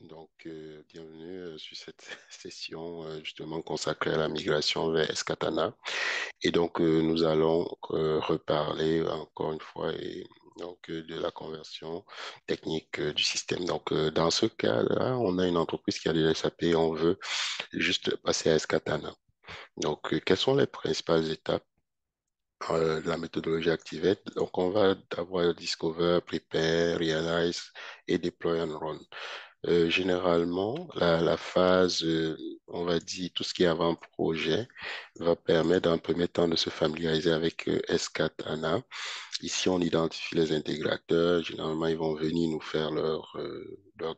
Bienvenue sur cette session justement consacrée à la migration vers Escatana. Nous allons reparler encore une fois de la conversion technique du système. Dans ce cas-là, on a une entreprise qui a de SAP, on veut juste passer à Escatana. Quelles sont les principales étapes de la méthodologie Activate? Donc, on va avoir Discover, Prepare, Realize et Deploy and Run. Généralement, la phase, on va dire, tout ce qui est avant-projet, va permettre dans un premier temps de se familiariser avec S4HANA. Ici, on identifie les intégrateurs. Généralement, ils vont venir nous faire leur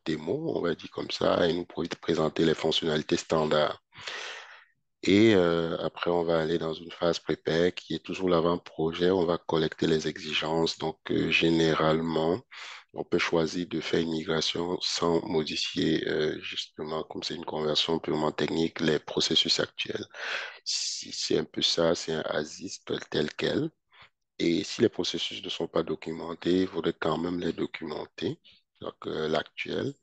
démo, on va dire comme ça, et nous présenter les fonctionnalités standards. Après, on va aller dans une phase prépare qui est toujours l'avant-projet. On va collecter les exigences. Généralement, on peut choisir de faire une migration sans modifier, justement, comme c'est une conversion purement technique, les processus actuels. Si c'est un peu ça, c'est un ASIS tel quel. Et si les processus ne sont pas documentés, il faudrait quand même les documenter, l'actuel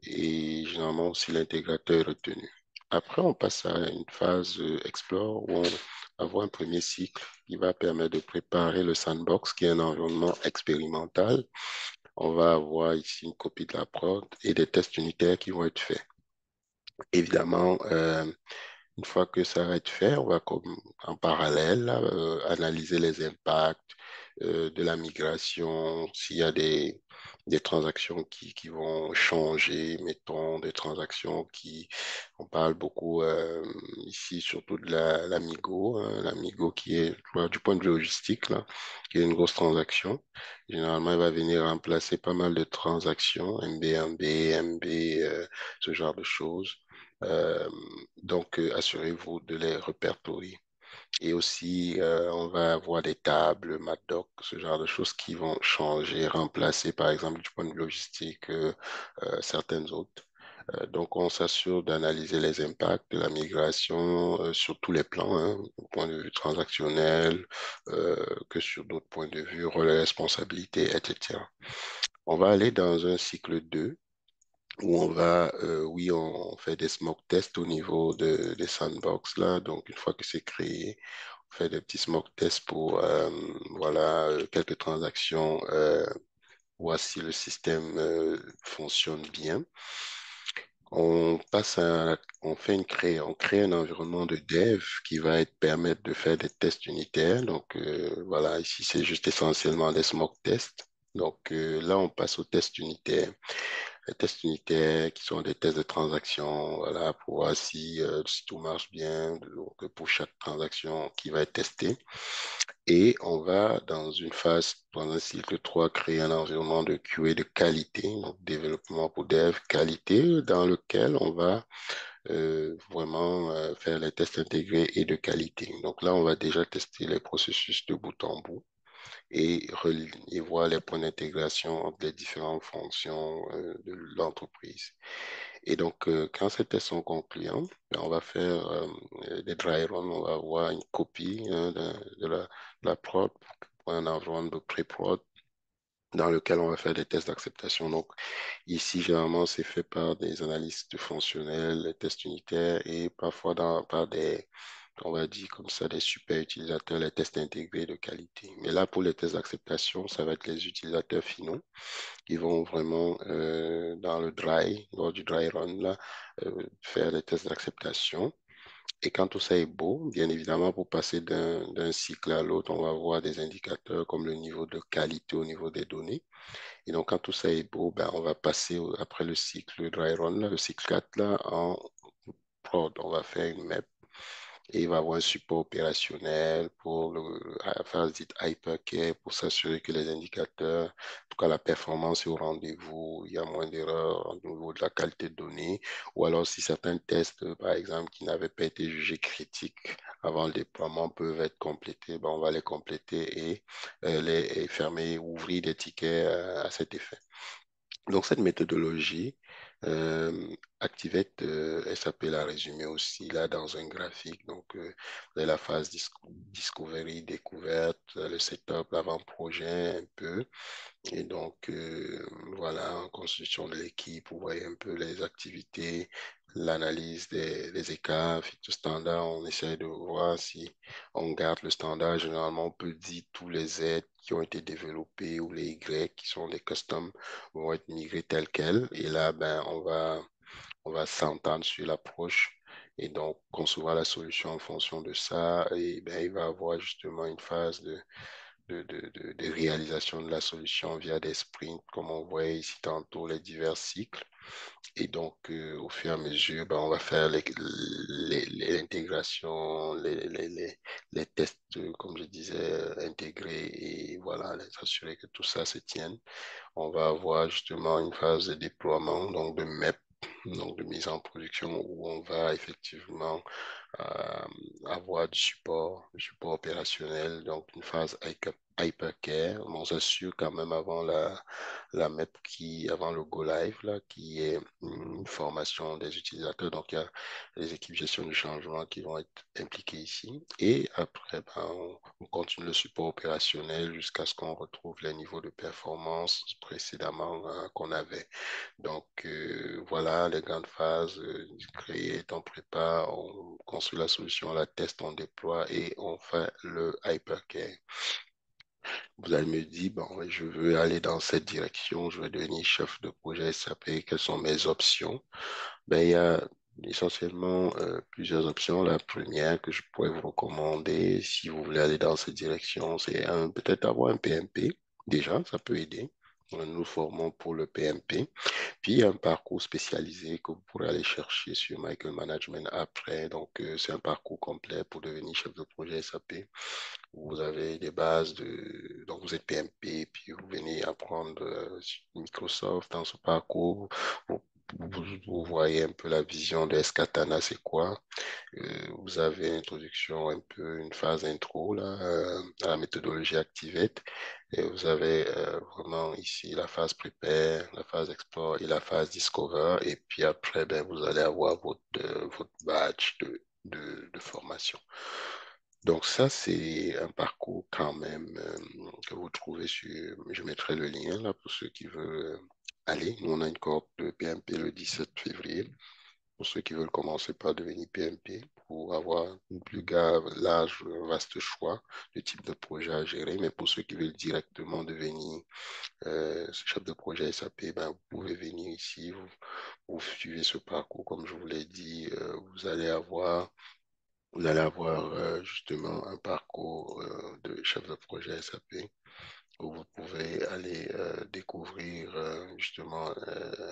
et généralement aussi l'intégrateur est retenu. Après, on passe à une phase Explore où on va avoir un premier cycle qui va permettre de préparer le sandbox, qui est un environnement expérimental. On va avoir ici une copie de la prod et des tests unitaires qui vont être faits. Évidemment, une fois que ça va être fait, on va comme en parallèle là, analyser les impacts de la migration, s'il y a des transactions qui vont changer, mettons des transactions on parle beaucoup ici surtout de l'Amigo, hein, l'Amigo qui est du point de vue logistique, là, qui est une grosse transaction. Généralement, il va venir remplacer pas mal de transactions, MB1B, MB, ce genre de choses. Euh, Assurez-vous de les répertorier. Et aussi, on va avoir des tables, Madoc, ce genre de choses qui vont changer, remplacer, par exemple, du point de vue logistique, certaines autres. On s'assure d'analyser les impacts de la migration sur tous les plans, hein, au point de vue transactionnel, que sur d'autres points de vue, relais responsabilité, etc. On va aller dans un cycle 2 où oui, on fait des smoke tests au niveau des sandbox là. Donc, une fois que c'est créé, on fait des petits smoke tests pour, voilà, quelques transactions, voir si le système fonctionne bien. On crée un environnement de dev qui va permettre de faire des tests unitaires. Voilà, ici, c'est juste essentiellement des smoke tests. Là, on passe aux tests unitaires. Les tests unitaires qui sont des tests de transaction, voilà, pour voir si tout marche bien, donc pour chaque transaction qui va être testée. Et on va, dans un cycle 3 créer un environnement de QA de qualité, donc développement pour dev qualité, dans lequel on va vraiment faire les tests intégrés et de qualité. Donc là, on va déjà tester les processus de bout en bout et voir les points d'intégration entre les différentes fonctions de l'entreprise. Quand ces tests sont concluants, ben, on va faire des dry runs, on va avoir une copie hein, de la prod pour un environnement de pré-prod dans lequel on va faire des tests d'acceptation. Donc, ici, généralement, c'est fait par des analystes fonctionnels, des tests unitaires et parfois par on va dire comme ça, des super utilisateurs, les tests intégrés de qualité. Mais là, pour les tests d'acceptation, ça va être les utilisateurs finaux qui vont vraiment, lors du dry run, là, faire les tests d'acceptation. Et quand tout ça est beau, bien évidemment, pour passer d'un cycle à l'autre, on va voir des indicateurs comme le niveau de qualité au niveau des données. Et donc, quand tout ça est beau, ben, on va passer après le cycle dry run, là, le cycle 4 là, en prod. On va faire une map et il va avoir un support opérationnel pour la phase dite hypercare pour s'assurer que les indicateurs, en tout cas la performance est au rendez-vous, il y a moins d'erreurs au niveau de la qualité de données, ou alors si certains tests, par exemple, qui n'avaient pas été jugés critiques avant le déploiement peuvent être complétés, ben, on va les compléter et fermer, ouvrir des tickets à cet effet. Donc, cette méthodologie, Activate, SAP l'a résumé aussi là dans un graphique. Donc, vous avez la phase discovery, découverte, le setup, l'avant-projet un peu. Et donc, voilà, en constitution de l'équipe, vous voyez un peu les activités, l'analyse des écarts, fit to standard. On essaie de voir si on garde le standard. Généralement, on peut dire tous les Z qui ont été développés ou les Y qui sont des customs vont être migrés tels quels. Et là, ben, on va s'entendre sur l'approche et donc concevoir la solution en fonction de ça. Et ben, il va y avoir justement une phase de réalisation de la solution via des sprints, comme on voit ici tantôt les divers cycles. Et donc, au fur et à mesure, ben, on va faire l'intégration, les tests, comme je disais, intégrés et voilà, s'assurer que tout ça se tienne. On va avoir justement une phase de déploiement, donc de MEP, donc de mise en production, où on va effectivement euh, avoir du support opérationnel, donc une phase hypercare. On s'assure quand même avant la MEP avant le go live, là, qui est une formation des utilisateurs. Donc, il y a les équipes gestion du changement qui vont être impliquées ici. Et après, ben, on continue le support opérationnel jusqu'à ce qu'on retrouve les niveaux de performance précédemment qu'on avait. Donc, voilà les grandes phases. Créer, on prépare, on construit la solution, on la teste, on déploie et on fait le hypercare. Vous allez me dire, bon, je veux aller dans cette direction, je veux devenir chef de projet SAP, quelles sont mes options? Ben, il y a essentiellement plusieurs options. La première que je pourrais vous recommander, si vous voulez aller dans cette direction, c'est peut-être avoir un PMP. Déjà, ça peut aider. Nous formons pour le PMP. Puis, il y a un parcours spécialisé que vous pourrez aller chercher sur Michael Management après. Donc, c'est un parcours complet pour devenir chef de projet SAP. Vous avez des bases de... Donc, vous êtes PMP, puis vous venez apprendre sur Microsoft dans ce parcours. Vous, vous voyez un peu la vision de Escatana, c'est quoi. Vous avez une introduction, un peu une phase intro là, à la méthodologie Activate. Et vous avez vraiment ici la phase prepare, la phase explore et la phase discover. Et puis après, ben, vous allez avoir votre badge de formation. Donc ça, c'est un parcours quand même que vous trouvez sur... Je mettrai le lien là pour ceux qui veulent aller. Nous, on a une cohorte de PMP le 17 février pour ceux qui veulent commencer par devenir PMP, pour avoir un plus large, vaste choix de type de projet à gérer. Mais pour ceux qui veulent directement devenir chef de projet SAP, ben, vous pouvez venir ici, vous suivez ce parcours, comme je vous l'ai dit, vous allez avoir justement un parcours de chef de projet SAP où vous pouvez aller découvrir justement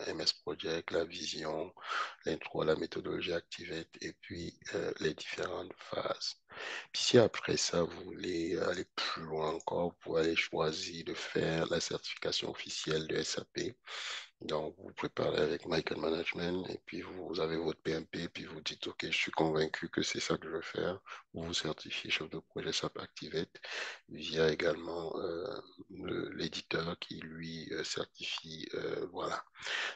MS Project, la vision, l'intro à la méthodologie Activate et puis les différentes phases. Puis si après ça, vous voulez aller plus loin encore, vous pouvez aller choisir de faire la certification officielle de SAP. Donc, vous préparez avec Michael Management et puis vous avez votre PMP, puis vous dites, OK, je suis convaincu que c'est ça que je veux faire. Vous vous certifiez chef de projet SAP Activate via également l'éditeur qui lui certifie. Voilà.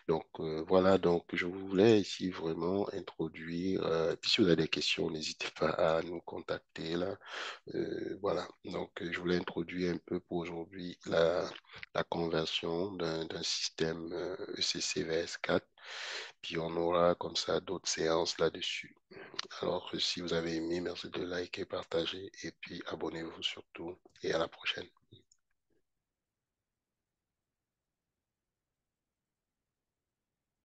Donc, voilà. Donc, je voulais ici vraiment introduire. Puis, si vous avez des questions, n'hésitez pas à nous contacter là. Voilà. Donc, je voulais introduire un peu pour aujourd'hui la conversion d'un système ECC VS4. Puis, on aura comme ça d'autres séances là-dessus. Alors, si vous avez aimé, merci de liker, partager et puis abonnez-vous surtout et à la prochaine.